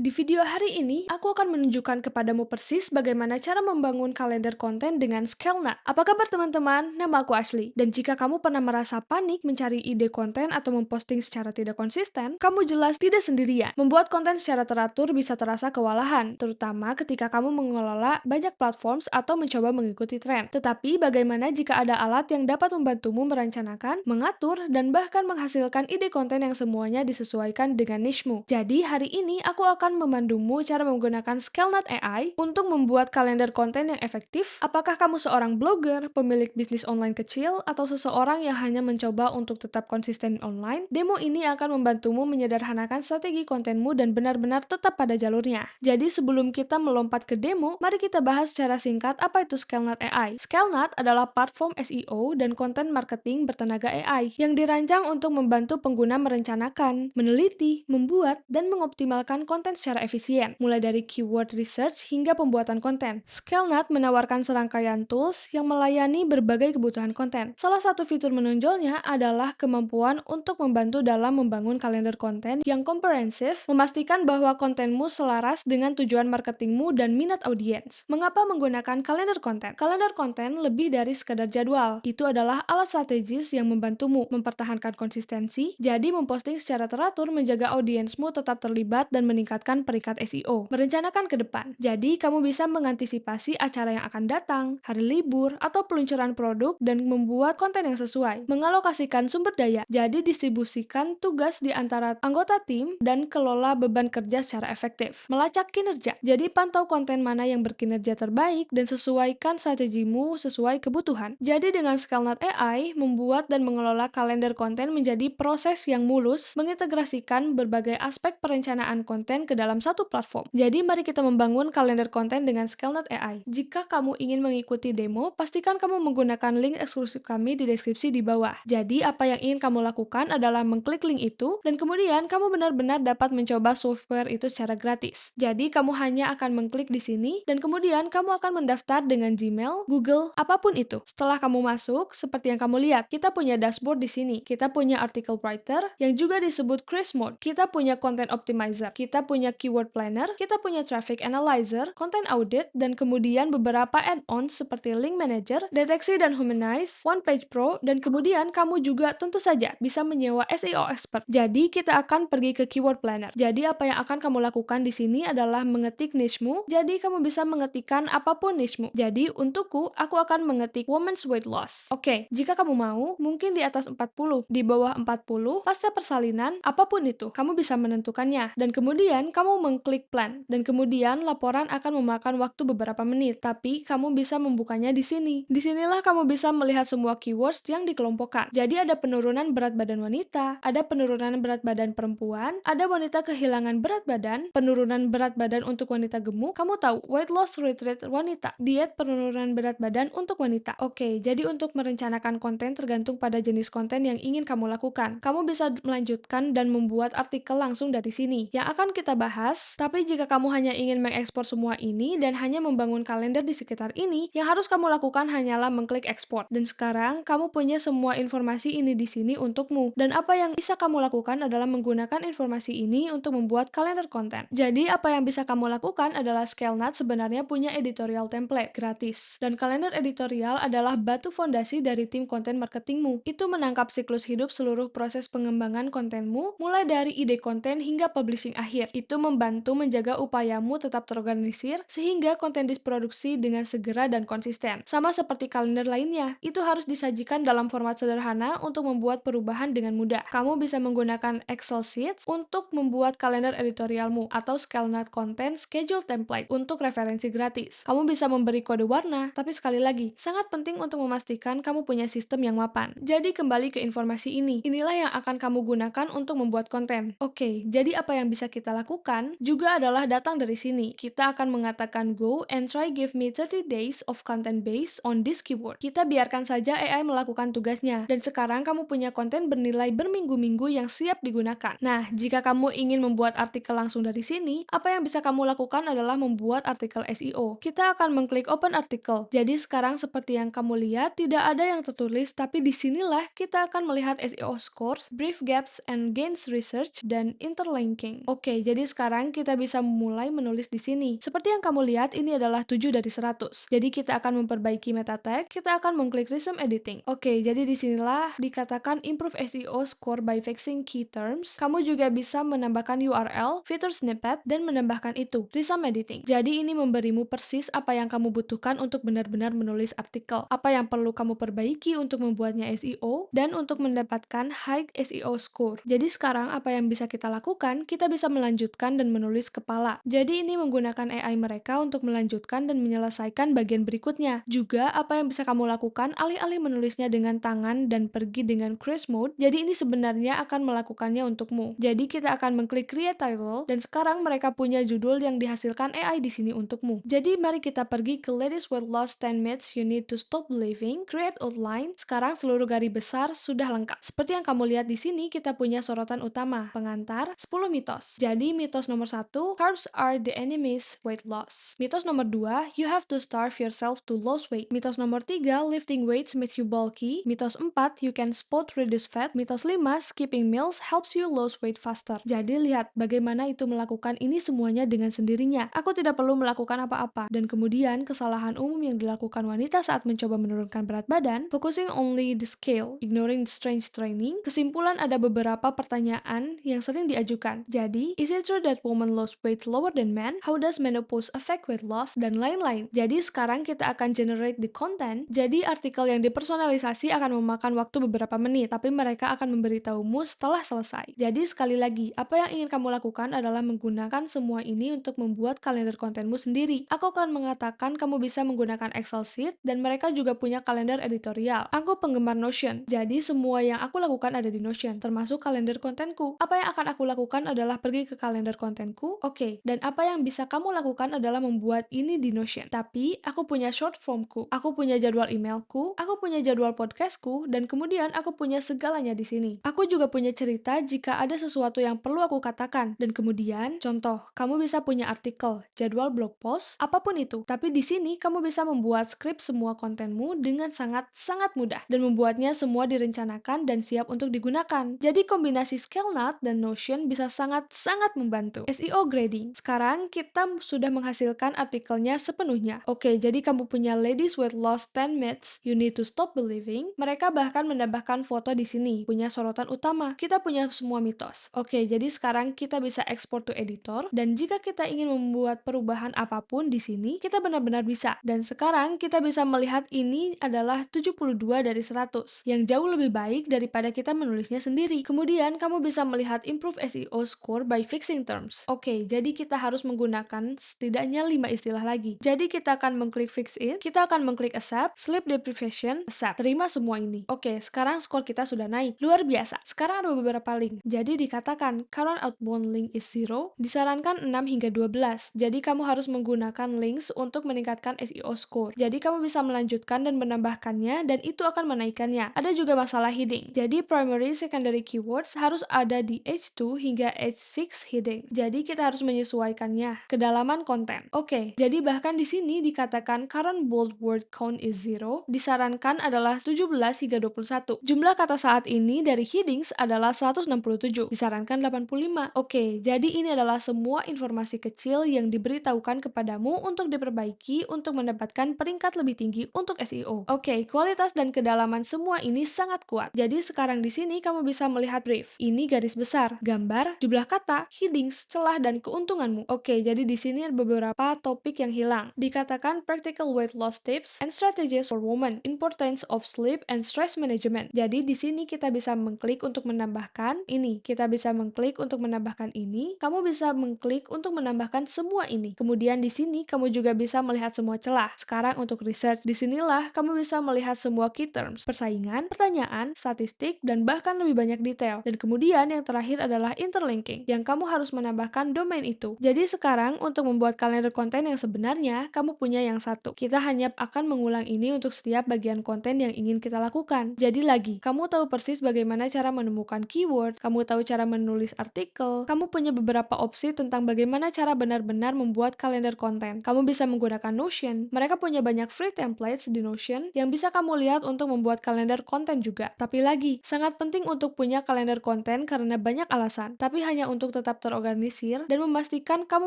Di video hari ini, aku akan menunjukkan kepadamu persis bagaimana cara membangun kalender konten dengan Scalenut. Apa kabar teman-teman? Nama aku Ashley. Dan jika kamu pernah merasa panik mencari ide konten atau memposting secara tidak konsisten, kamu jelas tidak sendirian. Membuat konten secara teratur bisa terasa kewalahan, terutama ketika kamu mengelola banyak platform atau mencoba mengikuti tren. Tetapi bagaimana jika ada alat yang dapat membantumu merencanakan, mengatur, dan bahkan menghasilkan ide konten yang semuanya disesuaikan dengan niche-mu? Jadi hari ini aku akan memandumu cara menggunakan Scalenut AI untuk membuat kalender konten yang efektif. Apakah kamu seorang blogger, pemilik bisnis online kecil, atau seseorang yang hanya mencoba untuk tetap konsisten online? Demo ini akan membantumu menyederhanakan strategi kontenmu dan benar-benar tetap pada jalurnya. Jadi sebelum kita melompat ke demo, mari kita bahas secara singkat apa itu Scalenut AI. Scalenut adalah platform SEO dan konten marketing bertenaga AI yang dirancang untuk membantu pengguna merencanakan, meneliti, membuat, dan mengoptimalkan konten secara efisien, mulai dari keyword research hingga pembuatan konten. Scalenut menawarkan serangkaian tools yang melayani berbagai kebutuhan konten. Salah satu fitur menonjolnya adalah kemampuan untuk membantu dalam membangun kalender konten yang komprehensif, memastikan bahwa kontenmu selaras dengan tujuan marketingmu dan minat audiens. Mengapa menggunakan kalender konten? Kalender konten lebih dari sekadar jadwal. Itu adalah alat strategis yang membantumu mempertahankan konsistensi, jadi memposting secara teratur menjaga audiensmu tetap terlibat dan meningkatkan peringkat SEO. Merencanakan ke depan. Jadi, kamu bisa mengantisipasi acara yang akan datang, hari libur, atau peluncuran produk dan membuat konten yang sesuai. Mengalokasikan sumber daya. Jadi, distribusikan tugas di antara anggota tim dan kelola beban kerja secara efektif. Melacak kinerja. Jadi, pantau konten mana yang berkinerja terbaik dan sesuaikan strategimu sesuai kebutuhan. Jadi, dengan Scalenut AI, membuat dan mengelola kalender konten menjadi proses yang mulus, mengintegrasikan berbagai aspek perencanaan konten ke dalam satu platform. Jadi mari kita membangun kalender konten dengan Scalenut AI. Jika kamu ingin mengikuti demo, pastikan kamu menggunakan link eksklusif kami di deskripsi di bawah. Jadi apa yang ingin kamu lakukan adalah mengklik link itu, dan kemudian kamu benar-benar dapat mencoba software itu secara gratis. Jadi kamu hanya akan mengklik di sini, dan kemudian kamu akan mendaftar dengan Gmail, Google, apapun itu. Setelah kamu masuk, seperti yang kamu lihat, kita punya dashboard di sini. Kita punya article writer yang juga disebut Crash Mode. Kita punya content optimizer. Kita punya keyword planner. Kita punya traffic analyzer, content audit, dan kemudian beberapa add-ons seperti link manager, deteksi dan humanize, one page pro, dan kemudian kamu juga tentu saja bisa menyewa SEO expert. Jadi kita akan pergi ke keyword planner. Jadi apa yang akan kamu lakukan di sini adalah mengetik niche-mu. Jadi kamu bisa mengetikkan apapun niche-mu. Jadi untukku, aku akan mengetik women's weight loss. Oke, jika kamu mau, mungkin di atas 40, di bawah 40, pasca persalinan, apapun itu, kamu bisa menentukannya. Dan kemudian kamu mengklik plan. Dan kemudian laporan akan memakan waktu beberapa menit, tapi kamu bisa membukanya di sini. Disinilah kamu bisa melihat semua keywords yang dikelompokkan. Jadi ada penurunan berat badan wanita, ada penurunan berat badan perempuan, ada wanita kehilangan berat badan, penurunan berat badan untuk wanita gemuk. Kamu tahu, weight loss retreat wanita, diet penurunan berat badan untuk wanita. Oke, jadi untuk merencanakan konten tergantung pada jenis konten yang ingin kamu lakukan. Kamu bisa melanjutkan dan membuat artikel langsung dari sini yang akan kita bahas, tapi jika kamu hanya ingin mengekspor semua ini dan hanya membangun kalender di sekitar ini, yang harus kamu lakukan hanyalah mengklik ekspor. Dan sekarang, kamu punya semua informasi ini di sini untukmu. Dan apa yang bisa kamu lakukan adalah menggunakan informasi ini untuk membuat kalender konten. Jadi, apa yang bisa kamu lakukan adalah Scalenut sebenarnya punya editorial template gratis. Dan kalender editorial adalah batu fondasi dari tim konten marketingmu. Itu menangkap siklus hidup seluruh proses pengembangan kontenmu, mulai dari ide konten hingga publishing akhir. Itu membantu menjaga upayamu tetap terorganisir, sehingga konten diproduksi dengan segera dan konsisten. Sama seperti kalender lainnya, itu harus disajikan dalam format sederhana untuk membuat perubahan dengan mudah. Kamu bisa menggunakan Excel Sheets untuk membuat kalender editorialmu, atau Scalenut Content Schedule Template untuk referensi gratis. Kamu bisa memberi kode warna, tapi sekali lagi, sangat penting untuk memastikan kamu punya sistem yang mapan. Jadi kembali ke informasi ini. Inilah yang akan kamu gunakan untuk membuat konten. Oke, jadi apa yang bisa kita lakukan juga adalah datang dari sini. Kita akan mengatakan go and try give me 30 days of content based on this keyword. Kita biarkan saja AI melakukan tugasnya. Dan sekarang kamu punya konten bernilai berminggu-minggu yang siap digunakan. Nah, jika kamu ingin membuat artikel langsung dari sini, apa yang bisa kamu lakukan adalah membuat artikel SEO. Kita akan mengklik open article. Jadi sekarang seperti yang kamu lihat, tidak ada yang tertulis, tapi disinilah kita akan melihat SEO scores, brief gaps and gains research, dan interlinking. Oke, jadi sekarang kita bisa mulai menulis di sini. Seperti yang kamu lihat, ini adalah 7 dari 100. Jadi kita akan memperbaiki meta tag, kita akan mengklik resume editing. Oke, jadi disinilah dikatakan improve SEO score by fixing key terms. Kamu juga bisa menambahkan URL, fitur snippet, dan menambahkan itu, resume editing. Jadi ini memberimu persis apa yang kamu butuhkan untuk benar-benar menulis artikel. Apa yang perlu kamu perbaiki untuk membuatnya SEO, dan untuk mendapatkan high SEO score. Jadi sekarang apa yang bisa kita lakukan? Kita bisa melanjutkan dan menulis kepala. Jadi ini menggunakan AI mereka untuk melanjutkan dan menyelesaikan bagian berikutnya. Juga apa yang bisa kamu lakukan alih-alih menulisnya dengan tangan dan pergi dengan crease mode. Jadi ini sebenarnya akan melakukannya untukmu. Jadi kita akan mengklik create title dan sekarang mereka punya judul yang dihasilkan AI di sini untukmu. Jadi mari kita pergi ke Ladies Weight Loss 10 Myths You Need to Stop Believing, create outline. Sekarang seluruh garis besar sudah lengkap. Seperti yang kamu lihat di sini, kita punya sorotan utama, pengantar, 10 mitos. Jadi mitos nomor 1, carbs are the enemies weight loss. Mitos nomor 2, you have to starve yourself to lose weight. Mitos nomor 3, lifting weights makes you bulky. Mitos 4, you can spot reduce fat. Mitos 5, skipping meals helps you lose weight faster. Jadi lihat bagaimana itu melakukan ini semuanya dengan sendirinya. Aku tidak perlu melakukan apa-apa. Dan kemudian kesalahan umum yang dilakukan wanita saat mencoba menurunkan berat badan, focusing only the scale, ignoring the strength training. Kesimpulan, ada beberapa pertanyaan yang sering diajukan. Jadi, is it true that women lose weight lower than men? How does menopause affect weight loss? Dan lain-lain. Jadi sekarang kita akan generate the content. Jadi artikel yang dipersonalisasi akan memakan waktu beberapa menit, tapi mereka akan memberitahumu setelah selesai. Jadi sekali lagi, apa yang ingin kamu lakukan adalah menggunakan semua ini untuk membuat kalender kontenmu sendiri. Aku akan mengatakan kamu bisa menggunakan Excel sheet dan mereka juga punya kalender editorial. Aku penggemar Notion, jadi semua yang aku lakukan ada di Notion, termasuk kalender kontenku. Apa yang akan aku lakukan adalah pergi ke kalender kontenku, oke, dan apa yang bisa kamu lakukan adalah membuat ini di Notion. Tapi, aku punya short formku, aku punya jadwal emailku, aku punya jadwal podcastku, dan kemudian aku punya segalanya di sini. Aku juga punya cerita jika ada sesuatu yang perlu aku katakan, dan kemudian, contoh, kamu bisa punya artikel, jadwal blog post, apapun itu. Tapi di sini, kamu bisa membuat skrip semua kontenmu dengan sangat-sangat mudah, dan membuatnya semua direncanakan dan siap untuk digunakan. Jadi kombinasi Skillnut dan Notion bisa sangat-sangat membantu. SEO grading. Sekarang kita sudah menghasilkan artikelnya sepenuhnya. Oke, jadi kamu punya Ladies Weight Loss 10 Myths You Need to Stop Believing. Mereka bahkan menambahkan foto di sini, punya sorotan utama. Kita punya semua mitos. Oke, jadi sekarang kita bisa export to editor, dan jika kita ingin membuat perubahan apapun di sini, kita benar-benar bisa. Dan sekarang kita bisa melihat ini adalah 72 dari 100, yang jauh lebih baik daripada kita menulisnya sendiri. Kemudian kamu bisa melihat improve SEO score by fixing terms. Oke, jadi kita harus menggunakan setidaknya 5 istilah lagi. Jadi kita akan mengklik fix it, kita akan mengklik accept, sleep deprivation, accept. Terima semua ini. Oke, sekarang skor kita sudah naik. Luar biasa. Sekarang ada beberapa link. Jadi dikatakan current outbound link is 0, disarankan 6 hingga 12. Jadi kamu harus menggunakan links untuk meningkatkan SEO score. Jadi kamu bisa melanjutkan dan menambahkannya, dan itu akan menaikkannya. Ada juga masalah heading. Jadi primary secondary keywords harus ada di H2 hingga H6 heading. Jadi kita harus menyesuaikannya. Kedalaman konten. Oke, jadi bahkan di sini dikatakan current bold word count is 0, disarankan adalah 17 hingga 21. Jumlah kata saat ini dari headings adalah 167, disarankan 85. Oke, jadi ini adalah semua informasi kecil yang diberitahukan kepadamu untuk diperbaiki untuk mendapatkan peringkat lebih tinggi untuk SEO. Oke, kualitas dan kedalaman semua ini sangat kuat. Jadi sekarang di sini kamu bisa melihat brief. Ini garis besar, gambar, jumlah kata, headings, celah, dan keuntunganmu. Oke, jadi di sini ada beberapa topik yang hilang. Dikatakan practical weight loss tips and strategies for women, importance of sleep and stress management. Jadi di sini kita bisa mengklik untuk menambahkan ini. Kita bisa mengklik untuk menambahkan ini. Kamu bisa mengklik untuk menambahkan semua ini. Kemudian di sini kamu juga bisa melihat semua celah. Sekarang untuk research, disinilah kamu bisa melihat semua key terms, persaingan, pertanyaan, statistik, dan bahkan lebih banyak detail. Dan kemudian yang terakhir adalah interlinking, yang kamu harus menambahkan domain itu. Jadi sekarang untuk membuat kalender konten yang sebenarnya, kamu punya yang satu. Kita hanya akan mengulang ini untuk setiap bagian konten yang ingin kita lakukan. Jadi lagi, kamu tahu persis bagaimana cara menemukan keyword, kamu tahu cara menulis artikel, kamu punya beberapa opsi tentang bagaimana cara benar-benar membuat kalender konten. Kamu bisa menggunakan Notion. Mereka punya banyak free templates di Notion yang bisa kamu lihat untuk membuat kalender konten juga. Tapi lagi, sangat penting untuk punya kalender konten karena banyak alasan, tapi hanya untuk tetap terorganisir dan memastikan kamu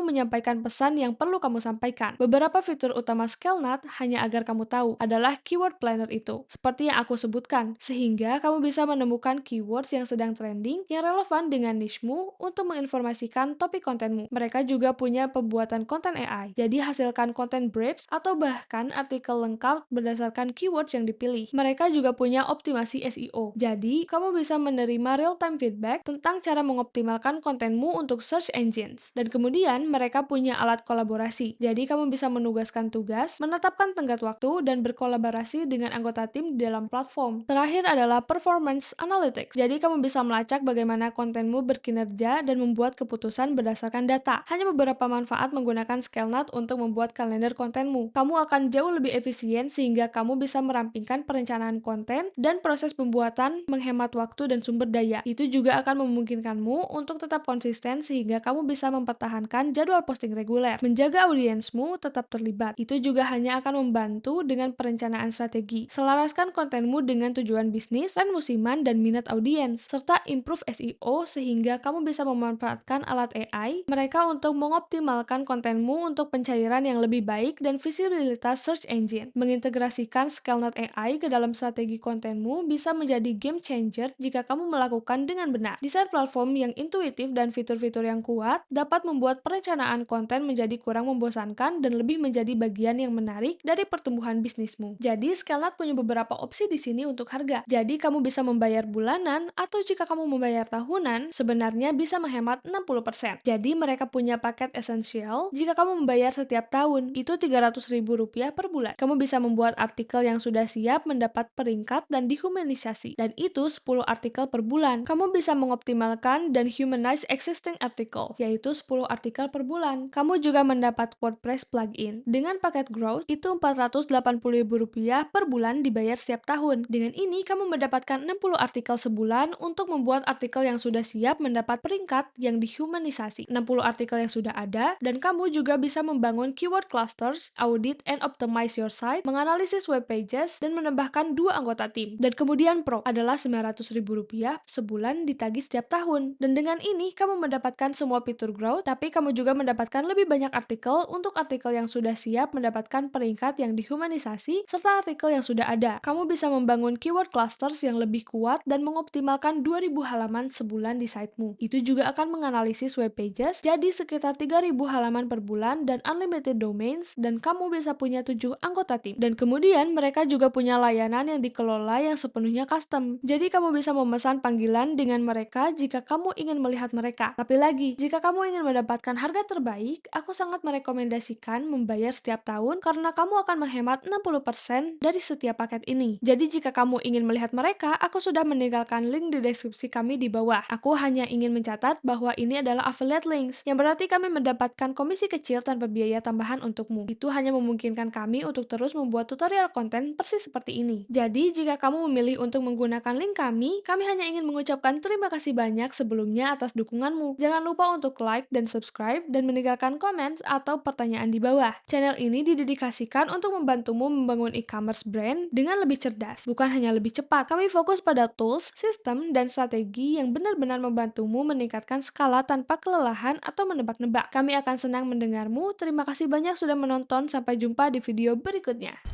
menyampaikan pesan yang perlu kamu sampaikan. Beberapa fitur utama Scalenut hanya agar kamu tahu adalah keyword planner itu, seperti yang aku sebutkan, sehingga kamu bisa menemukan keywords yang sedang trending yang relevan dengan niche-mu untuk menginformasikan topik kontenmu. Mereka juga punya pembuatan konten AI, jadi hasilkan konten briefs atau bahkan artikel lengkap berdasarkan keywords yang dipilih. Mereka juga punya optimasi SEO, jadi kamu bisa menerima real-time feedback tentang cara mengoptimalkan kontenmu untuk search engines. Dan kemudian mereka punya alat kolaborasi, jadi kamu bisa menugaskan tugas, menetapkan tenggat waktu, dan berkolaborasi dengan anggota tim di dalam platform. Terakhir adalah performance analytics, jadi kamu bisa melacak bagaimana kontenmu berkinerja dan membuat keputusan berdasarkan data. Hanya beberapa manfaat menggunakan Scalenut untuk membuat kalender kontenmu. Kamu akan jauh lebih efisien sehingga kamu bisa merampingkan perencanaan konten dan proses pembuatan menghemat waktu dan sumber daya. Itu juga akan memungkinkanmu untuk tetap konsisten sehingga kamu bisa mempertahankan jadwal posting reguler. Menjaga audiensmu tetap terlibat. Itu juga hanya akan membantu dengan perencanaan strategi. Selaraskan kontenmu dengan tujuan bisnis, tren musiman, dan minat audiens, serta improve SEO sehingga kamu bisa memanfaatkan alat AI mereka untuk mengoptimalkan kontenmu untuk pencairan yang lebih baik dan visibilitas search engine. Mengintegrasikan Scalenut AI ke dalam strategi kontenmu bisa menjadi game changer jika kamu melakukan dengan benar. Desain platform yang intuitif dan fitur-fitur yang kuat dapat membuat perencanaan konten menjadi kurang membosankan dan lebih menjadi bagian yang menarik dari pertumbuhan bisnismu. Jadi, Scalenut punya beberapa opsi di sini untuk harga. Jadi, kamu bisa membayar bulanan atau jika kamu membayar tahunan, sebenarnya bisa menghemat 60%. Jadi, mereka punya paket esensial jika kamu membayar setiap tahun, itu Rp300.000 per bulan. Kamu bisa membuat artikel yang sudah siap mendapat peringkat dan dihumanisasi, dan itu 10 artikel per bulan. Kamu bisa mengoptimalkan dan humanize existing article, yaitu 10 artikel per bulan. Kamu juga mendapat WordPress plugin. Dengan paket Growth, itu Rp480.000 per bulan dibayar setiap tahun. Dengan ini, kamu mendapatkan 60 artikel sebulan untuk membuat artikel yang sudah siap mendapat peringkat yang dihumanisasi. 60 artikel yang sudah ada, dan kamu juga bisa membangun keyword clusters, audit and optimize your site, menganalisis web pages, dan menambahkan 2 anggota tim. Dan kemudian Pro adalah Rp900.000 sebulan ditagih setiap tahun. Dan dengan ini, kamu mendapatkan semua fitur growth, tapi kamu juga mendapatkan lebih banyak artikel untuk artikel yang sudah siap mendapatkan peringkat yang dihumanisasi, serta artikel yang sudah ada. Kamu bisa membangun keyword clusters yang lebih kuat dan mengoptimalkan 2.000 halaman sebulan di sitemu. Itu juga akan menganalisis web pages, jadi sekitar 3.000 halaman per bulan dan unlimited domains, dan kamu bisa punya 7 anggota tim. Dan kemudian mereka juga punya layanan yang dikelola yang sepenuhnya custom. Jadi kamu bisa memesan panggilan dengan mereka jika kamu ingin melihat mereka. Tapi lagi, jika kamu ingin mendapatkan harga terbaik, aku sangat merekomendasikan membayar setiap tahun karena kamu akan menghemat 60% dari setiap paket ini. Jadi jika kamu ingin melihat mereka, aku sudah meninggalkan link di deskripsi kami di bawah. Aku hanya ingin mencatat bahwa ini adalah affiliate links, yang berarti kami mendapatkan komisi kecil tanpa biaya tambahan untukmu. Itu hanya memungkinkan kami untuk terus membuat tutorial konten persis seperti ini. Jadi, jika kamu memilih untuk menggunakan link kami hanya ingin mengucapkan terima kasih banyak sebelumnya atas dukunganmu. Jangan lupa untuk like dan subscribe dan meninggalkan komen atau pertanyaan di bawah. Channel ini didedikasikan untuk membantumu membangun e-commerce brand dengan lebih cerdas, bukan hanya lebih cepat. Kami fokus pada tools, sistem, dan strategi yang benar-benar membantumu meningkatkan skala tanpa kelelahan atau menebak-nebak. Kami akan senang mendengarmu. Terima kasih banyak sudah menonton. Sampai jumpa di video berikutnya.